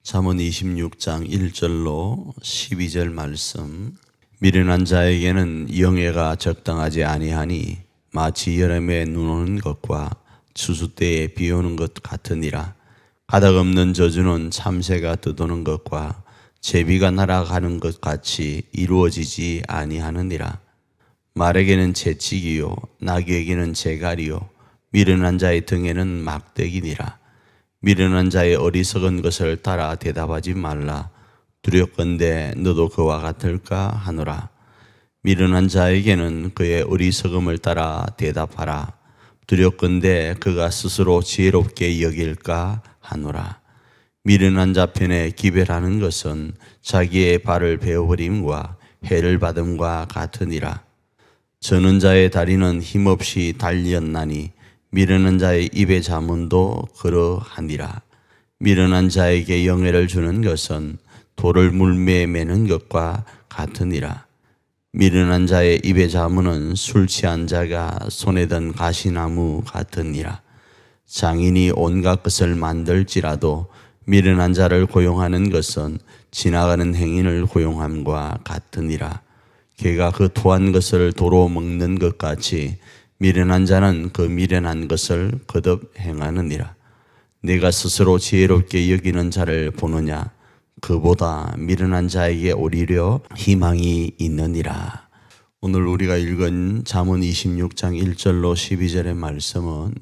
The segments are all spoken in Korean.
잠언 26장 1절로 12절 말씀. 미련한 자에게는 영예가 적당하지 아니하니 마치 여름에 눈 오는 것과 추수 때에 비 오는 것 같으니라. 가닥 없는 저주는 참새가 떠도는 것과 제비가 날아가는 것 같이 이루어지지 아니하느니라. 말에게는 채찍이요 나귀에게는 재갈이요 미련한 자의 등에는 막대기니라. 미련한 자의 어리석은 것을 따라 대답하지 말라. 두렵건대 너도 그와 같을까 하노라. 미련한 자에게는 그의 어리석음을 따라 대답하라. 두렵건대 그가 스스로 지혜롭게 여길까 하노라. 미련한 자 편에 기별하는 것은 자기의 발을 베어버림과 해를 받음과 같으니라. 저는 자의 다리는 힘없이 달렸나니 미련한 자의 입의 자문도 그러하니라. 미련한 자에게 영예를 주는 것은 돌을 물매에 매는 것과 같으니라. 미련한 자의 입의 자문은 술 취한 자가 손에 든 가시나무 같으니라. 장인이 온갖 것을 만들지라도 미련한 자를 고용하는 것은 지나가는 행인을 고용함과 같으니라. 개가 그 토한 것을 도로 먹는 것 같이 미련한 자는 그 미련한 것을 거듭 행하느니라. 네가 스스로 지혜롭게 여기는 자를 보느냐? 그보다 미련한 자에게 오히려 희망이 있느니라. 오늘 우리가 읽은 잠언 26장 1절로 12절의 말씀은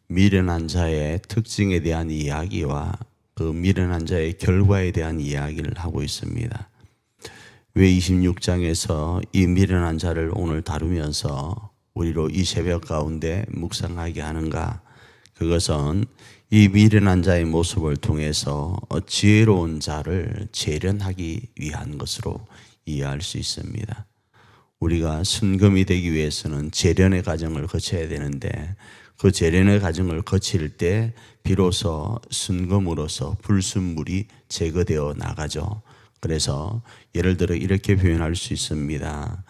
미련한 자의 특징에 대한 이야기와 그 미련한 자의 결과에 대한 이야기를 하고 있습니다. 왜 26장에서 이 미련한 자를 오늘 다루면서 우리로 이 새벽 가운데 묵상하게 하는가? 그것은 이 미련한 자의 모습을 통해서 지혜로운 자를 재련하기 위한 것으로 이해할 수 있습니다. 우리가 순금이 되기 위해서는 재련의 과정을 거쳐야 되는데 그 재련의 과정을 거칠 때 비로소 순금으로서 불순물이 제거되어 나가죠. 그래서 예를 들어 이렇게 표현할 수 있습니다.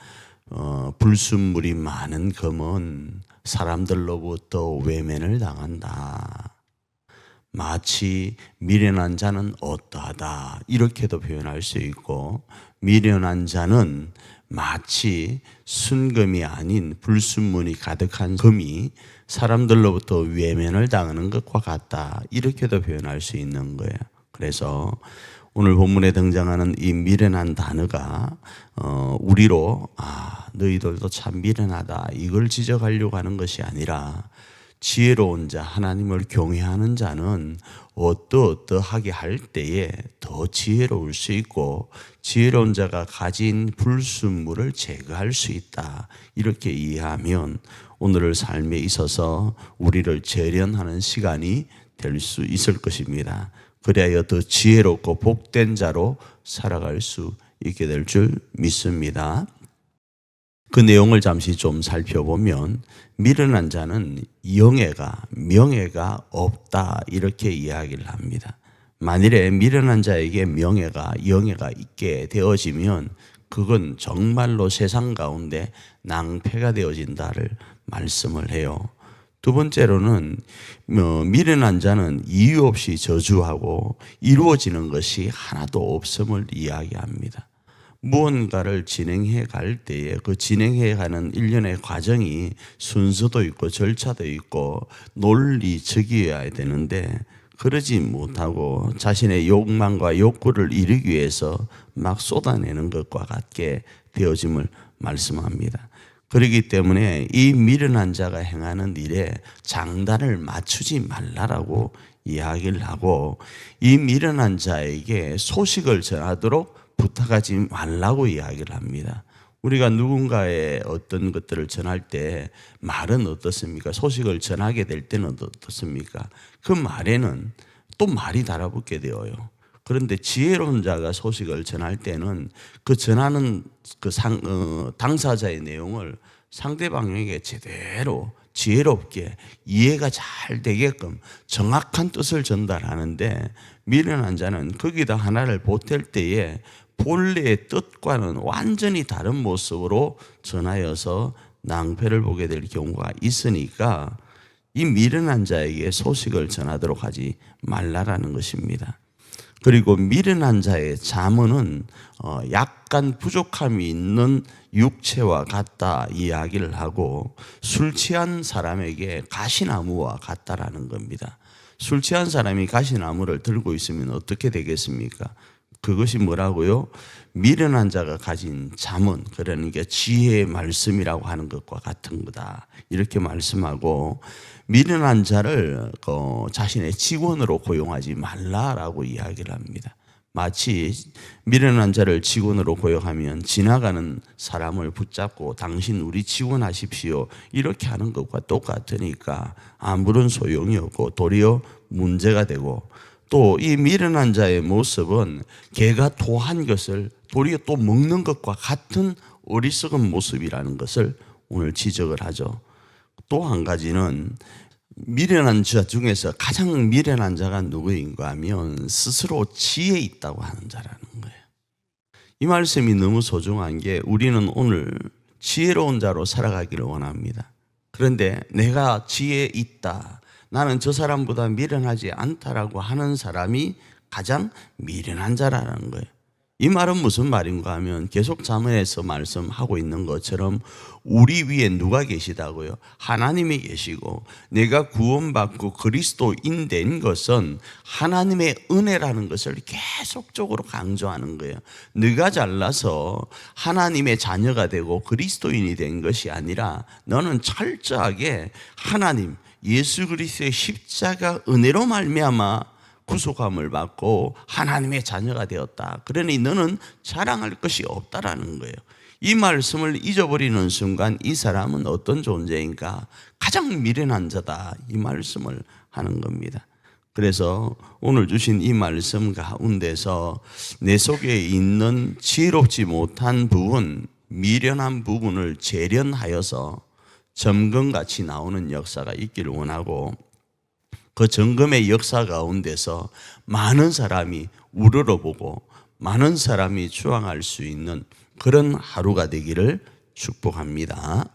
불순물이 많은 금은 사람들로부터 외면을 당한다. 마치 미련한 자는 어떠하다 이렇게도 표현할 수 있고, 미련한 자는 마치 순금이 아닌 불순물이 가득한 금이 사람들로부터 외면을 당하는 것과 같다 이렇게도 표현할 수 있는 거예요. 그래서 오늘 본문에 등장하는 이 미련한 단어가 우리로 너희들도 참 미련하다 이걸 지적하려고 하는 것이 아니라, 지혜로운 자, 하나님을 경외하는 자는 어떠하게 할 때에 더 지혜로울 수 있고 지혜로운 자가 가진 불순물을 제거할 수 있다 이렇게 이해하면 오늘의 삶에 있어서 우리를 재련하는 시간이 될 수 있을 것입니다. 그래야 더 지혜롭고 복된 자로 살아갈 수 있게 될 줄 믿습니다. 그 내용을 잠시 좀 살펴보면 미련한 자는 명예가 없다 이렇게 이야기를 합니다. 만일에 미련한 자에게 영예가 있게 되어지면 그건 정말로 세상 가운데 낭패가 되어진다를 말씀을 해요. 두 번째로는 미련한 자는 이유 없이 저주하고 이루어지는 것이 하나도 없음을 이야기합니다. 무언가를 진행해 갈 때에 그 진행해 가는 일련의 과정이 순서도 있고 절차도 있고 논리적이어야 되는데 그러지 못하고 자신의 욕망과 욕구를 이루기 위해서 막 쏟아내는 것과 같게 되어짐을 말씀합니다. 그렇기 때문에 이 미련한 자가 행하는 일에 장단을 맞추지 말라라고 이야기를 하고, 이 미련한 자에게 소식을 전하도록 부탁하지 말라고 이야기를 합니다. 우리가 누군가의 어떤 것들을 전할 때 말은 어떻습니까? 소식을 전하게 될 때는 어떻습니까? 그 말에는 또 말이 달라붙게 되어요. 그런데 지혜로운 자가 소식을 전할 때는 그 전하는 당사자의 내용을 상대방에게 제대로 지혜롭게 이해가 잘 되게끔 정확한 뜻을 전달하는데, 미련한 자는 거기다 하나를 보탤 때에 본래의 뜻과는 완전히 다른 모습으로 전하여서 낭패를 보게 될 경우가 있으니까 이 미련한 자에게 소식을 전하도록 하지 말라라는 것입니다. 그리고 미련한 자의 잠언은 약간 부족함이 있는 육체와 같다 이야기를 하고, 술 취한 사람에게 가시나무와 같다라는 겁니다. 술 취한 사람이 가시나무를 들고 있으면 어떻게 되겠습니까? 그것이 뭐라고요? 미련한 자가 가진 잠언, 그러니까 지혜의 말씀이라고 하는 것과 같은 거다, 이렇게 말씀하고, 미련한 자를 자신의 직원으로 고용하지 말라라고 이야기를 합니다. 마치 미련한 자를 직원으로 고용하면 지나가는 사람을 붙잡고 당신 우리 직원하십시오 이렇게 하는 것과 똑같으니까 아무런 소용이 없고 도리어 문제가 되고, 또 이 미련한 자의 모습은 개가 토한 것을 도리어 또 먹는 것과 같은 어리석은 모습이라는 것을 오늘 지적을 하죠. 또 한 가지는, 미련한 자 중에서 가장 미련한 자가 누구인가 하면 스스로 지혜 있다고 하는 자라는 거예요. 이 말씀이 너무 소중한 게, 우리는 오늘 지혜로운 자로 살아가기를 원합니다. 그런데 내가 지혜 있다, 나는 저 사람보다 미련하지 않다라고 하는 사람이 가장 미련한 자라는 거예요. 이 말은 무슨 말인가 하면, 계속 잠언에서 말씀하고 있는 것처럼 우리 위에 누가 계시다고요? 하나님이 계시고, 내가 구원받고 그리스도인 된 것은 하나님의 은혜라는 것을 계속적으로 강조하는 거예요. 네가 잘나서 하나님의 자녀가 되고 그리스도인이 된 것이 아니라, 너는 철저하게 하나님 예수 그리스도의 십자가 은혜로 말미암아 구속함을 받고 하나님의 자녀가 되었다. 그러니 너는 자랑할 것이 없다라는 거예요. 이 말씀을 잊어버리는 순간 이 사람은 어떤 존재인가? 가장 미련한 자다, 이 말씀을 하는 겁니다. 그래서 오늘 주신 이 말씀 가운데서 내 속에 있는 지혜롭지 못한 부분, 미련한 부분을 재련하여서 점검같이 나오는 역사가 있기를 원하고, 그 점검의 역사 가운데서 많은 사람이 우러러보고 많은 사람이 추앙할 수 있는 그런 하루가 되기를 축복합니다.